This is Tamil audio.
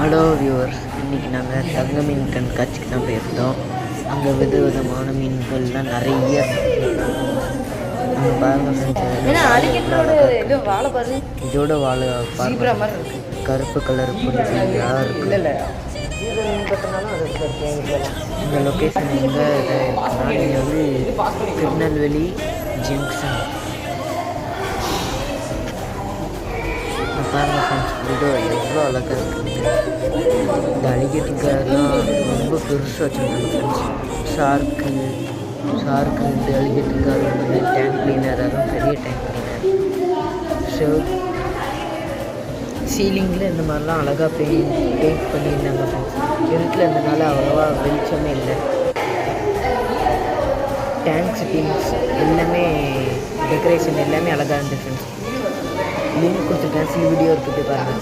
ஹலோ வியூவர்ஸ், இன்றைக்கி நாங்கள் தங்க மீன் கண்காட்சிக்கு தான் போயிருந்தோம். அங்கே விதவிதமான மீன்கள்லாம் நிறைய அங்கே பாருங்க இதோட வாழை கருப்பு கலர் புரிஞ்சுங்களா இருக்குது. இந்த லொக்கேஷன் எங்கே இருக்குன்னா, நீங்கள் வந்து திருநெல்வேலி ஜங்ஷன் பாருங்க ஃப்ரெண்ட்ஸ், இதோ எவ்வளோ அழகாக இருக்குது. இந்த அலிகேட்டர்லாம் ரொம்ப பெருசாக வச்சுருக்காங்க ஃப்ரெண்ட்ஸ். ஷார்க்கு இந்த அலிகேட்டர் வந்து டேங்க் கிளீனர், அதுவும் பெரிய டேங்க் கிளீனர். ஸோ சீலிங்கில் இந்த மாதிரிலாம் அழகாக பெயிண்ட் பண்ணியிருந்தாங்க ஃப்ரெண்ட்ஸ். இருட்டில் இருந்தனால அவ்வளோவா வெளிச்சமே இல்லை. டேங்க்ஸ் டீம்ஸ் எல்லாமே டெக்கரேஷன் எல்லாமே அழகாக இருந்துச்சு ஃப்ரெண்ட்ஸ். லிங்க் கொடுத்துருக்கேன், சில வீடியோ இருக்குது பாருங்கள்.